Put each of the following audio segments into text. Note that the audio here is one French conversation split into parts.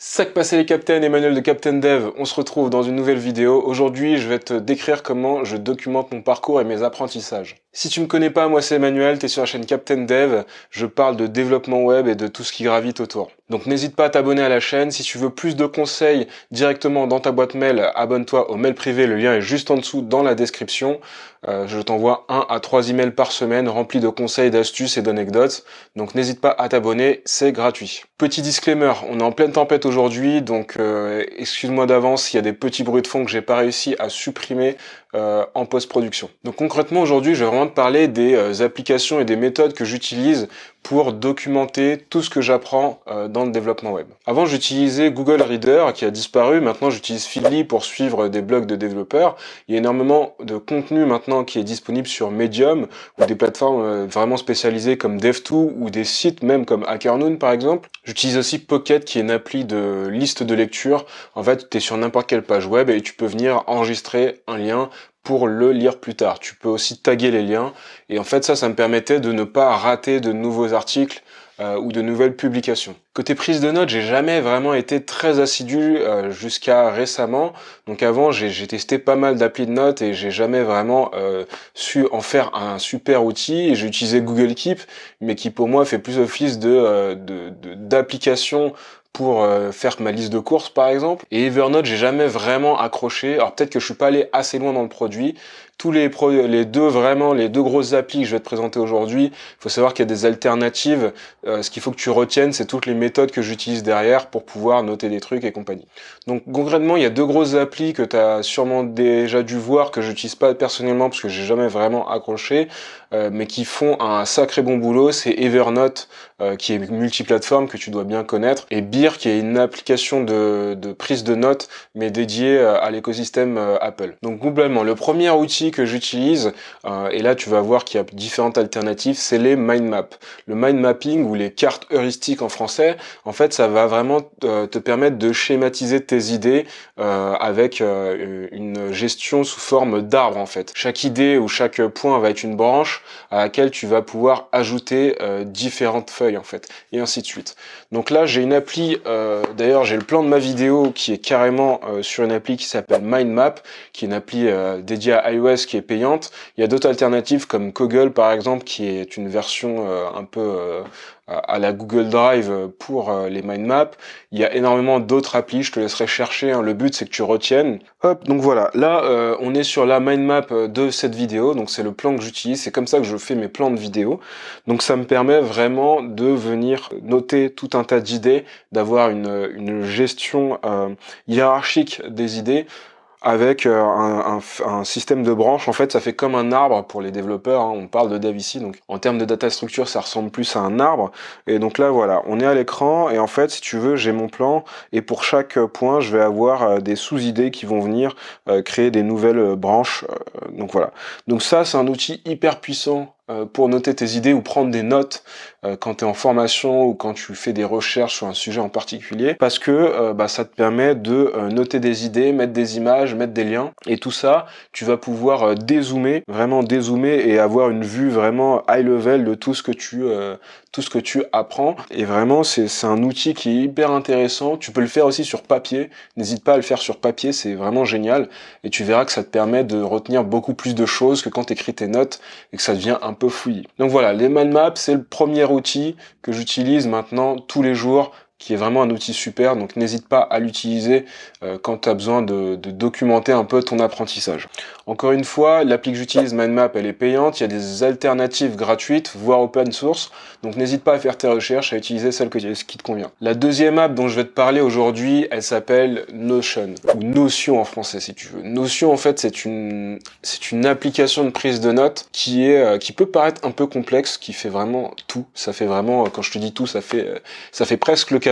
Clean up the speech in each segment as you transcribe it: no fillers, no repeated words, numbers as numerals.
Sac passé les Captains, Emmanuel de Captain Dev, on se retrouve dans une nouvelle vidéo. Aujourd'hui, je vais te décrire comment je documente mon parcours et mes apprentissages. Si tu me connais pas, moi c'est Emmanuel, t'es sur la chaîne Captain Dev, je parle de développement web et de tout ce qui gravite autour. Donc n'hésite pas à t'abonner à la chaîne, si tu veux plus de conseils directement dans ta boîte mail, abonne-toi au mail privé, le lien est juste en dessous dans la description. Je t'envoie 1 à 3 emails par semaine remplis de conseils, d'astuces et d'anecdotes. Donc n'hésite pas à t'abonner, c'est gratuit. Petit disclaimer, on est en pleine tempête aujourd'hui, donc excuse-moi d'avance, il y a des petits bruits de fond que j'ai pas réussi à supprimer en post-production. Donc concrètement aujourd'hui, je vais vraiment te parler des applications et des méthodes que j'utilise pour documenter tout ce que j'apprends dans le développement web. Avant, j'utilisais Google Reader qui a disparu. Maintenant, j'utilise Feedly pour suivre des blogs de développeurs. Il y a énormément de contenu maintenant qui est disponible sur Medium ou des plateformes vraiment spécialisées comme Dev2 ou des sites même comme HackerNoon par exemple. J'utilise aussi Pocket qui est une appli de liste de lecture. En fait, tu es sur n'importe quelle page web et tu peux venir enregistrer un lien pour le lire plus tard. Tu peux aussi taguer les liens et en fait ça me permettait de ne pas rater de nouveaux articles ou de nouvelles publications. Côté prise de notes, j'ai jamais vraiment été très assidu jusqu'à récemment. Donc avant, j'ai testé pas mal d'applis de notes et j'ai jamais vraiment su en faire un super outil. Et j'ai utilisé Google Keep, mais qui pour moi fait plus office d'application pour faire ma liste de courses par exemple. Et Evernote, j'ai jamais vraiment accroché. Alors peut-être que je suis pas allé assez loin dans le produit. Les deux grosses applis que je vais te présenter aujourd'hui, il faut savoir qu'il y a des alternatives. Ce qu'il faut que tu retiennes, c'est toutes les méthodes que j'utilise derrière pour pouvoir noter des trucs et compagnie. Donc concrètement, il y a deux grosses applis que tu as sûrement déjà dû voir, que j'utilise pas personnellement parce que j'ai jamais vraiment accroché, mais qui font un sacré bon boulot. C'est Evernote, qui est multiplateforme, que tu dois bien connaître, et Beer, qui est une application de prise de notes, mais dédiée à l'écosystème Apple. Donc globalement, le premier outil que j'utilise, et là tu vas voir qu'il y a différentes alternatives, c'est les mind maps. Le mind mapping ou les cartes heuristiques en français, en fait ça va vraiment te permettre de schématiser tes idées avec une gestion sous forme d'arbre en fait. Chaque idée ou chaque point va être une branche à laquelle tu vas pouvoir ajouter différentes feuilles en fait, et ainsi de suite. Donc là j'ai une appli, d'ailleurs j'ai le plan de ma vidéo qui est carrément sur une appli qui s'appelle Mind Map, qui est une appli dédiée à iOS qui est payante. Il y a d'autres alternatives comme Koggle par exemple, qui est une version un peu à la Google Drive pour les mind maps. Il y a énormément d'autres applis, je te laisserai chercher, hein. Le but c'est que tu retiennes. Hop, donc voilà, là on est sur la mind map de cette vidéo, donc c'est le plan que j'utilise, c'est comme ça que je fais mes plans de vidéo. Donc ça me permet vraiment de venir noter tout un tas d'idées, d'avoir une gestion hiérarchique des idées, avec un système de branches. En fait ça fait comme un arbre pour les développeurs, hein. On parle de dev ici, donc en termes de data structure ça ressemble plus à un arbre. Et donc là voilà, on est à l'écran et en fait si tu veux j'ai mon plan et pour chaque point je vais avoir des sous-idées qui vont venir créer des nouvelles branches. Donc voilà, donc ça c'est un outil hyper puissant pour noter tes idées ou prendre des notes quand tu es en formation ou quand tu fais des recherches sur un sujet en particulier, parce que ça te permet de noter des idées, mettre des images, mettre des liens, et tout ça, tu vas pouvoir dézoomer, vraiment dézoomer et avoir une vue vraiment high level de tout ce que tu apprends. Et vraiment, c'est un outil qui est hyper intéressant. Tu peux le faire aussi sur papier. N'hésite pas à le faire sur papier, c'est vraiment génial. Et tu verras que ça te permet de retenir beaucoup plus de choses que quand tu écris tes notes et que ça devient un peu fouillis. Donc voilà, les mind maps, c'est le premier outil que j'utilise maintenant tous les jours, qui est vraiment un outil super, donc n'hésite pas à l'utiliser quand tu as besoin de documenter un peu ton apprentissage. Encore une fois, l'appli que j'utilise, MindMap, elle est payante, il y a des alternatives gratuites, voire open source, donc n'hésite pas à faire tes recherches, à utiliser celle qui te convient. La deuxième app dont je vais te parler aujourd'hui, elle s'appelle Notion, ou Notion en français si tu veux. Notion en fait c'est une application de prise de notes qui peut paraître un peu complexe, qui fait vraiment tout, ça fait vraiment, quand je te dis tout, ça fait presque le café.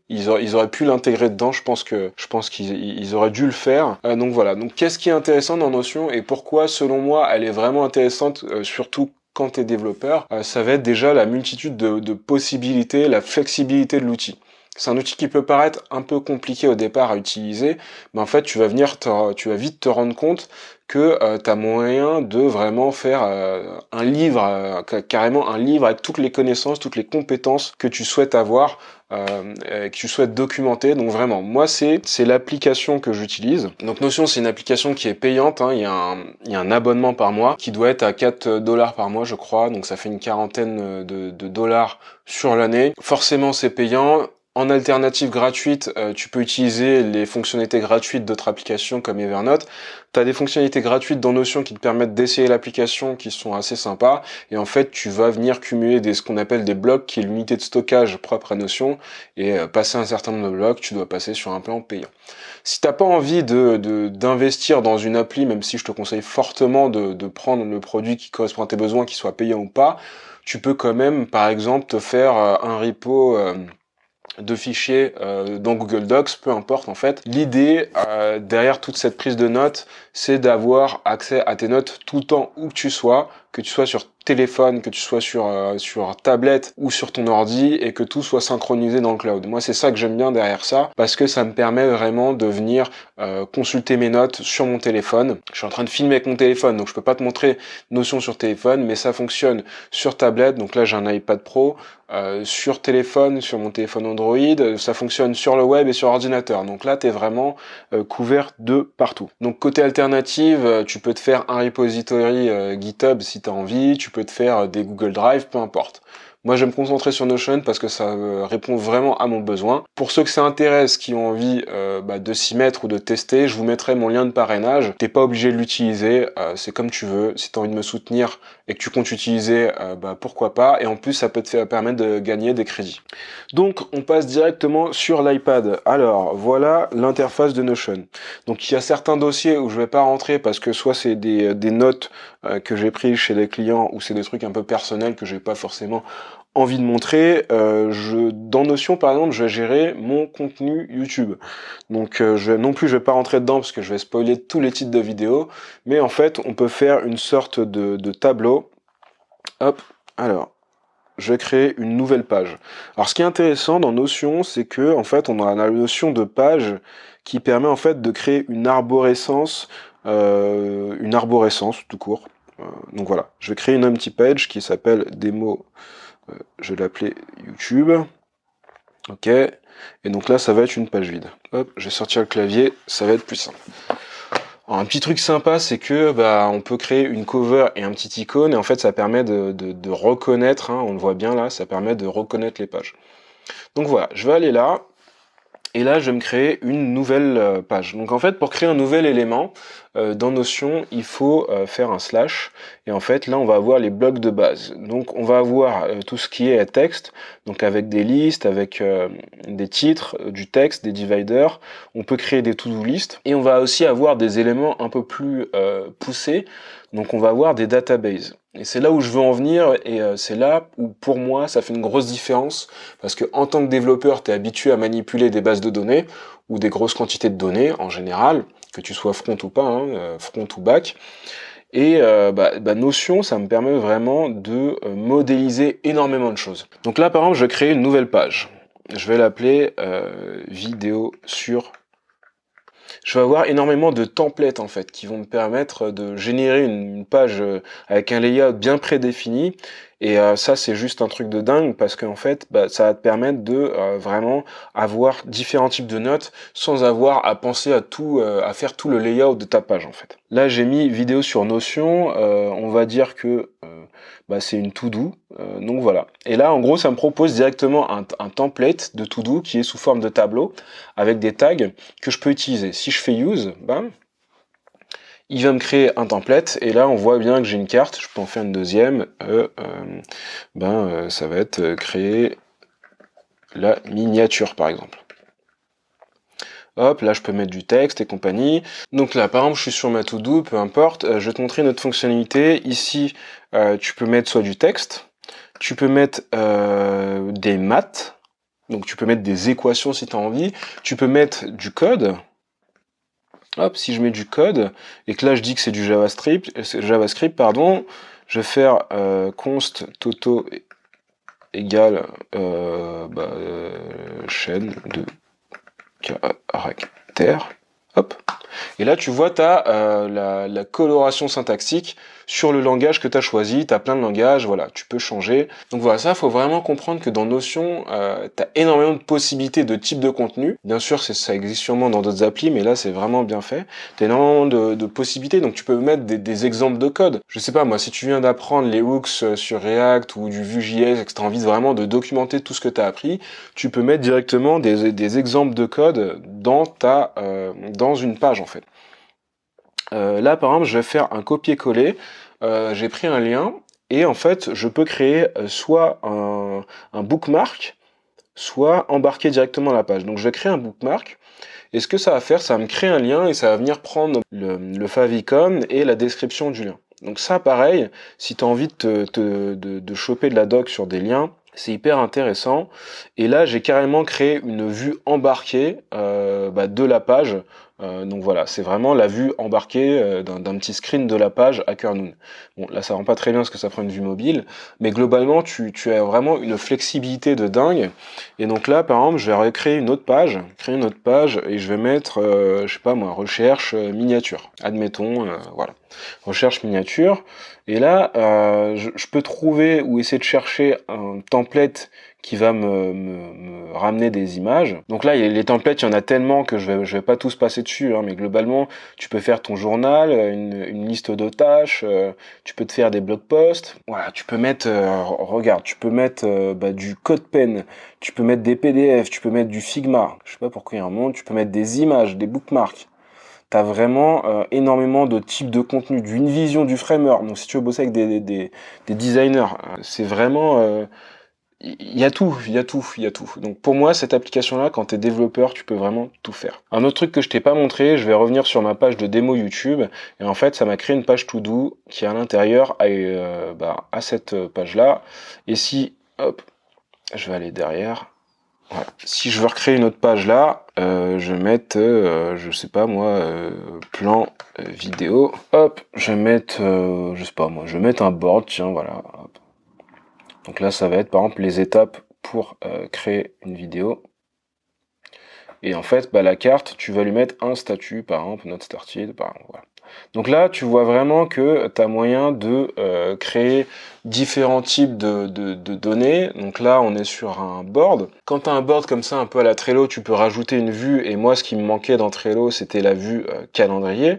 Ils auraient pu l'intégrer dedans, je pense qu'ils auraient dû le faire. Donc voilà, donc qu'est-ce qui est intéressant dans Notion et pourquoi selon moi elle est vraiment intéressante, surtout quand tu es développeur, ça va être déjà la multitude de possibilités, la flexibilité de l'outil. C'est un outil qui peut paraître un peu compliqué au départ à utiliser, mais en fait tu vas vite te rendre compte que tu as moyen de vraiment faire un livre, carrément un livre avec toutes les connaissances, toutes les compétences que tu souhaites avoir, que tu souhaites documenter. Donc vraiment, moi c'est l'application que j'utilise. Donc Notion, c'est une application qui est payante, hein. Il y a un abonnement par mois qui doit être à 4 $ par mois, je crois. Donc ça fait une quarantaine de dollars sur l'année. Forcément, c'est payant. En alternative gratuite, tu peux utiliser les fonctionnalités gratuites d'autres applications comme Evernote. Tu as des fonctionnalités gratuites dans Notion qui te permettent d'essayer l'application qui sont assez sympas. Et en fait, tu vas venir cumuler ce qu'on appelle des blocs, qui est l'unité de stockage propre à Notion. Et passer un certain nombre de blocs, tu dois passer sur un plan payant. Si t'as pas envie d'investir dans une appli, même si je te conseille fortement de prendre le produit qui correspond à tes besoins, qu'il soit payant ou pas, tu peux quand même, par exemple, te faire un repo de fichiers dans Google Docs, peu importe en fait. L'idée derrière toute cette prise de notes, c'est d'avoir accès à tes notes tout le temps où que tu sois sur téléphone, que tu sois sur tablette ou sur ton ordi, et que tout soit synchronisé dans le cloud. Moi, c'est ça que j'aime bien derrière ça, parce que ça me permet vraiment de venir consulter mes notes sur mon téléphone. Je suis en train de filmer avec mon téléphone, donc je peux pas te montrer Notion sur téléphone, mais ça fonctionne sur tablette. Donc là, j'ai un iPad Pro, sur téléphone, sur mon téléphone Android, ça fonctionne sur le web et sur ordinateur. Donc là, tu es vraiment couvert de partout. Donc côté alternative, tu peux te faire un repository GitHub si tu as envie, tu peux te faire des Google Drive, peu importe. Moi, je vais me concentrer sur Notion parce que ça répond vraiment à mon besoin. Pour ceux que ça intéresse, qui ont envie de s'y mettre ou de tester, je vous mettrai mon lien de parrainage. T'es pas obligé de l'utiliser, c'est comme tu veux. Si tu as envie de me soutenir et que tu comptes utiliser, pourquoi pas. Et en plus, ça peut te permettre de gagner des crédits. Donc, on passe directement sur l'iPad. Alors, voilà l'interface de Notion. Donc, il y a certains dossiers où je vais pas rentrer parce que soit c'est des notes que j'ai prises chez des clients, ou c'est des trucs un peu personnels que j'ai pas forcément envie de montrer. Dans Notion, par exemple, je vais gérer mon contenu YouTube. Donc je vais pas rentrer dedans parce que je vais spoiler tous les titres de vidéos, mais en fait, on peut faire une sorte de tableau. Hop, alors, je vais créer une nouvelle page. Alors ce qui est intéressant dans Notion, c'est que en fait, on a la notion de page qui permet en fait de créer une arborescence tout court. Donc voilà, je vais créer une empty page qui s'appelle démo, je vais l'appeler YouTube. Ok, et donc là ça va être une page vide. Hop, je vais sortir le clavier, ça va être plus simple. Alors, un petit truc sympa, c'est que on peut créer une cover et un petit icône, et en fait ça permet de reconnaître, hein, on le voit bien là, ça permet de reconnaître les pages. Donc voilà, je vais aller là, et là, je vais me créer une nouvelle page. Donc en fait, pour créer un nouvel élément, dans Notion, il faut faire un slash. Et en fait, là, on va avoir les blocs de base. Donc on va avoir tout ce qui est texte, donc avec des listes, avec des titres, du texte, des dividers. On peut créer des to-do list. Et on va aussi avoir des éléments un peu plus poussés. Donc on va avoir des databases. Et c'est là où je veux en venir, et c'est là où pour moi ça fait une grosse différence, parce que en tant que développeur, tu es habitué à manipuler des bases de données ou des grosses quantités de données en général, que tu sois front ou pas, hein, front ou back. Et Notion, ça me permet vraiment de modéliser énormément de choses. Donc là, par exemple, je vais créer une nouvelle page. Je vais l'appeler vidéo sur. Je vais avoir énormément de templates en fait qui vont me permettre de générer une page avec un layout bien prédéfini, et ça c'est juste un truc de dingue, parce qu'en fait ça va te permettre de vraiment avoir différents types de notes sans avoir à penser à tout, à faire tout le layout de ta page en fait. Là j'ai mis vidéo sur Notion, on va dire que c'est une to-do, donc voilà. Et là en gros ça me propose directement un template de to-do qui est sous forme de tableau avec des tags que je peux utiliser. Si je fais use, bam, il va me créer un template, et là on voit bien que j'ai une carte, je peux en faire une deuxième, ça va être créer la miniature par exemple. Hop, là je peux mettre du texte et compagnie. Donc là par exemple je suis sur ma to-do, peu importe, je vais te montrer une autre fonctionnalité. Ici tu peux mettre soit du texte, tu peux mettre des maths, donc tu peux mettre des équations si tu as envie, tu peux mettre du code. Hop, si je mets du code, et que là je dis que c'est du JavaScript, je vais faire const toto égale chaîne de caractères. Hop. Et là, tu vois, tu as la coloration syntaxique sur le langage que tu as choisi. Tu as plein de langages, voilà, tu peux changer. Donc voilà, ça, faut vraiment comprendre que dans Notion, tu as énormément de possibilités de types de contenu. Bien sûr, ça existe sûrement dans d'autres applis, mais là, c'est vraiment bien fait. Tu as énormément de possibilités, donc tu peux mettre des exemples de code. Je sais pas, moi, si tu viens d'apprendre les hooks sur React ou du Vue.js et que tu as envie vraiment de documenter tout ce que tu as appris, tu peux mettre directement des exemples de code dans une page, en fait. Là, par exemple, je vais faire un copier-coller. J'ai pris un lien et en fait, je peux créer soit un bookmark, soit embarquer directement la page. Donc, je vais créer un bookmark. Et ce que ça va faire, ça va me créer un lien et ça va venir prendre le favicon et la description du lien. Donc ça, pareil, si tu as envie de choper de la doc sur des liens, c'est hyper intéressant. Et là, j'ai carrément créé une vue embarquée de la page. Donc voilà, c'est vraiment la vue embarquée d'un petit screen de la page HackerNoon. Bon, là, ça rend pas très bien parce que ça prend une vue mobile, mais globalement, tu as vraiment une flexibilité de dingue. Et donc là, par exemple, je vais recréer une autre page, et je vais mettre, je sais pas moi, recherche miniature. Admettons, voilà, recherche miniature. Et là, je peux trouver ou essayer de chercher un template qui va me ramener des images. Donc là, les templates, il y en a tellement que je vais pas tous passer dessus, hein, mais globalement, tu peux faire ton journal, une liste de tâches, tu peux te faire des blog posts. Voilà, tu peux mettre, regarde, tu peux mettre du CodePen, tu peux mettre des PDF, tu peux mettre du Figma, je sais pas pourquoi il y a un monde, tu peux mettre des images, des bookmarks. T'as vraiment énormément de types de contenu, d'une vision du framework. Donc si tu veux bosser avec des designers, c'est vraiment... il y a tout, il y a tout, il y a tout. Donc pour moi, cette application-là, quand tu es développeur, tu peux vraiment tout faire. Un autre truc que je t'ai pas montré, je vais revenir sur ma page de démo YouTube. Et en fait, ça m'a créé une page to-do qui à l'intérieur a cette page-là. Et si, hop, je vais aller derrière. Voilà. Si je veux recréer une autre page là, je vais mettre, je sais pas moi, plan vidéo. Hop, je vais mettre, je sais pas moi, je vais mettre un board, tiens, voilà. Hop. Donc là, ça va être par exemple les étapes pour créer une vidéo. Et en fait, la carte, tu vas lui mettre un statut, par exemple, not started, par exemple, voilà. Donc là, tu vois vraiment que tu as moyen de créer différents types de données. Donc là, on est sur un board. Quand tu as un board comme ça, un peu à la Trello, tu peux rajouter une vue. Et moi, ce qui me manquait dans Trello, c'était la vue calendrier.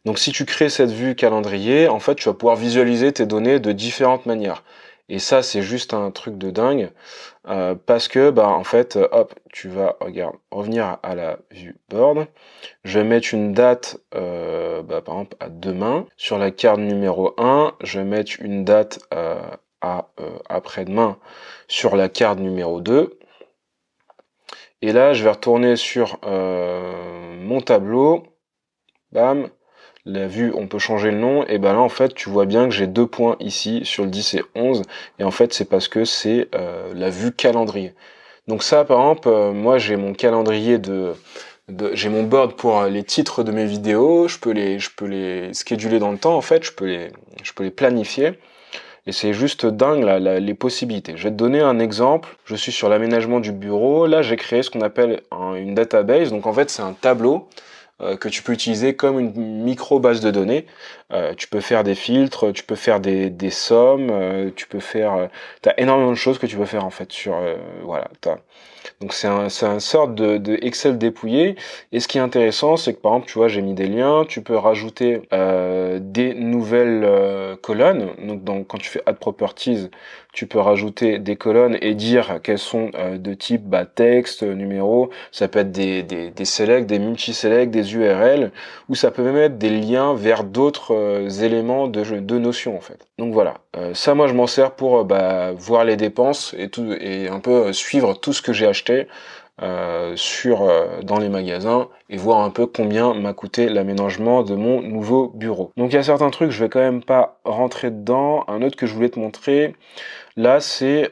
Donc si tu crées cette vue calendrier, en fait, tu vas pouvoir visualiser tes données de différentes manières. Et ça, c'est juste un truc de dingue. Parce que, en fait, hop, tu vas, regarde, revenir à la vue board. Je vais mettre une date, par exemple, à demain. Sur la carte numéro 1, je vais mettre une date à après-demain sur la carte numéro 2. Et là, je vais retourner sur mon tableau. Bam. La vue, on peut changer le nom, et là en fait tu vois bien que j'ai 2 points ici sur le 10 et 11, et en fait c'est parce que c'est la vue calendrier. Donc ça par exemple, moi j'ai mon calendrier j'ai mon board pour les titres de mes vidéos, je peux les scheduler dans le temps en fait, je peux les planifier, et c'est juste dingue les possibilités. Je vais te donner un exemple, je suis sur l'aménagement du bureau, là j'ai créé ce qu'on appelle une database, donc en fait c'est un tableau que tu peux utiliser comme une micro base de données. Tu peux faire des filtres, tu peux faire des sommes, tu peux faire... t'as énormément de choses que tu peux faire en fait sur... voilà, donc c'est un sorte de Excel dépouillé. Et ce qui est intéressant, c'est que par exemple, tu vois, j'ai mis des liens, tu peux rajouter des nouvelles colonnes. Donc quand tu fais Add Properties, tu peux rajouter des colonnes et dire qu'elles sont de type texte, numéro. Ça peut être des selects, des multi-selects, des URL, ou ça peut même être des liens vers d'autres éléments de notion en fait. Donc voilà, ça moi je m'en sers pour voir les dépenses et un peu suivre tout ce que j'ai acheté dans les magasins et voir un peu combien m'a coûté l'aménagement de mon nouveau bureau. Donc il y a certains trucs, je vais quand même pas rentrer dedans. Un autre que je voulais te montrer, là, c'est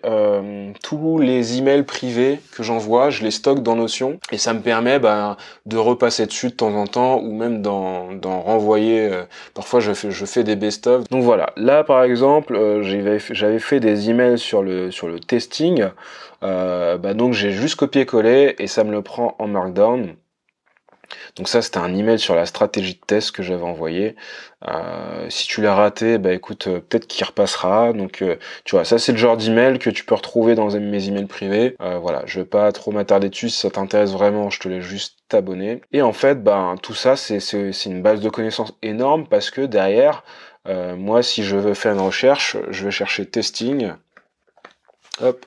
tous les emails privés que j'envoie, je les stocke dans Notion et ça me permet de repasser dessus de temps en temps ou même d'en renvoyer. Parfois, je fais des best-of. Donc voilà, là par exemple, j'avais fait des emails sur le testing. Donc j'ai juste copié-collé et ça me le prend en Markdown. Donc ça, c'était un email sur la stratégie de test que j'avais envoyé. Si tu l'as raté, bah écoute, peut-être qu'il repassera. Donc tu vois, ça c'est le genre d'email que tu peux retrouver dans mes emails privés. Voilà, je vais pas trop m'attarder dessus. Si ça t'intéresse vraiment, je te laisse juste t'abonner. Et en fait, ben tout ça, c'est une base de connaissances énorme parce que derrière, moi, si je veux faire une recherche, je vais chercher testing. Hop.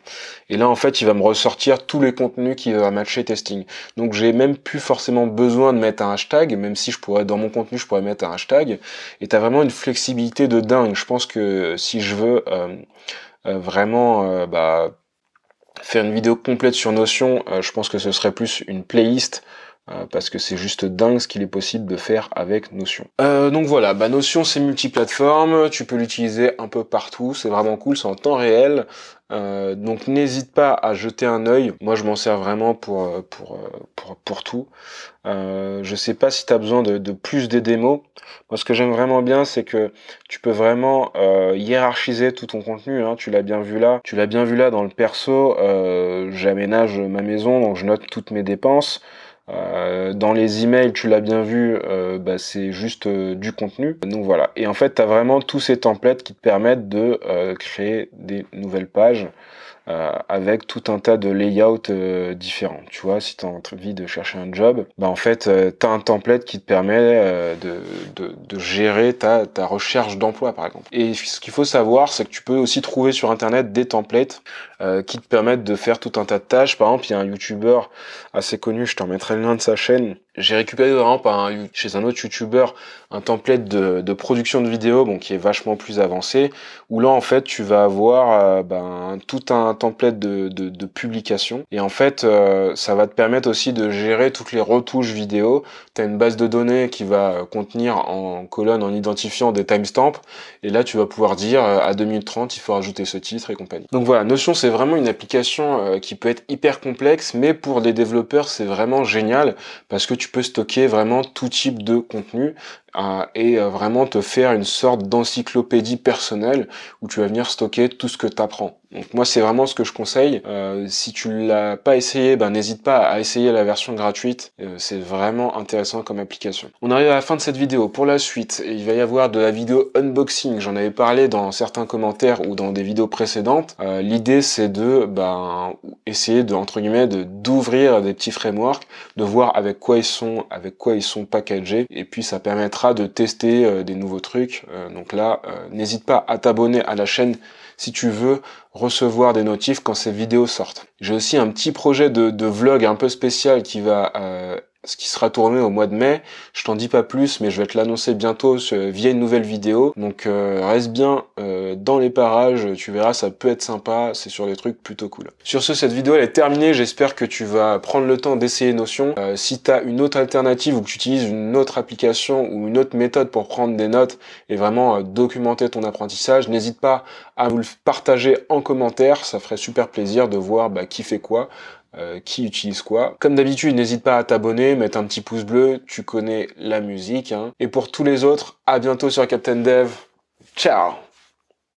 Et là, en fait, il va me ressortir tous les contenus qui va matcher testing. Donc, j'ai même plus forcément besoin de mettre un hashtag, même si je pourrais, dans mon contenu, je pourrais mettre un hashtag. Et t'as vraiment une flexibilité de dingue. Je pense que si je veux vraiment faire une vidéo complète sur Notion, je pense que ce serait plus une playlist. Parce que c'est juste dingue ce qu'il est possible de faire avec Notion. Donc voilà, Notion c'est multiplateforme, tu peux l'utiliser un peu partout, c'est vraiment cool, c'est en temps réel. Donc n'hésite pas à jeter un œil. Moi je m'en sers vraiment pour tout. Je sais pas si tu as besoin de plus des démos. Moi ce que j'aime vraiment bien c'est que tu peux vraiment hiérarchiser tout ton contenu, hein. Tu l'as bien vu là dans le perso. J'aménage ma maison, donc je note toutes mes dépenses. Dans les emails, tu l'as bien vu, c'est juste du contenu. Donc voilà. Et en fait, tu as vraiment tous ces templates qui te permettent de créer des nouvelles pages avec tout un tas de layouts différents. Tu vois, si tu as envie de chercher un job, en fait, tu as un template qui te permet de gérer ta recherche d'emploi, par exemple. Et ce qu'il faut savoir, c'est que tu peux aussi trouver sur Internet des templates qui te permettent de faire tout un tas de tâches. Par exemple, il y a un YouTuber assez connu, je te remettrai le lien de sa chaîne. J'ai récupéré vraiment chez un autre YouTuber un template de production de vidéo, qui est vachement plus avancé, où là en fait tu vas avoir tout un template de publication, et en fait ça va te permettre aussi de gérer toutes les retouches vidéo. Tu as une base de données qui va contenir en colonne, en identifiant des timestamps, et là tu vas pouvoir dire à 2 minutes 30 il faut rajouter ce titre et compagnie. Donc voilà, Notion c'est vraiment une application qui peut être hyper complexe, mais pour les développeurs c'est vraiment génial parce que tu peux stocker vraiment tout type de contenu et vraiment te faire une sorte d'encyclopédie personnelle où tu vas venir stocker tout ce que tu apprends. Donc moi c'est vraiment ce que je conseille. Si tu l'as pas essayé, n'hésite pas à essayer la version gratuite. C'est vraiment intéressant comme application. On arrive à la fin de cette vidéo. Pour la suite, il va y avoir de la vidéo unboxing. J'en avais parlé dans certains commentaires ou dans des vidéos précédentes. L'idée c'est de essayer entre guillemets d'ouvrir des petits frameworks, de voir avec quoi ils sont packagés, et puis ça permettra de tester des nouveaux trucs. Donc là, n'hésite pas à t'abonner à la chaîne si tu veux recevoir des notifs quand ces vidéos sortent. J'ai aussi un petit projet de vlog un peu spécial qui sera tourné au mois de mai. Je t'en dis pas plus, mais je vais te l'annoncer bientôt via une nouvelle vidéo. Donc reste bien dans les parages, tu verras, ça peut être sympa, c'est sur des trucs plutôt cool. Sur ce, cette vidéo elle est terminée, j'espère que tu vas prendre le temps d'essayer Notion. Si tu as une autre alternative ou que tu utilises une autre application ou une autre méthode pour prendre des notes et vraiment documenter ton apprentissage, n'hésite pas à vous le partager en commentaire, ça ferait super plaisir de voir qui fait quoi. Qui utilise quoi. Comme d'habitude, n'hésite pas à t'abonner, mettre un petit pouce bleu, tu connais la musique, hein. Et pour tous les autres, à bientôt sur Captain Dev. Ciao!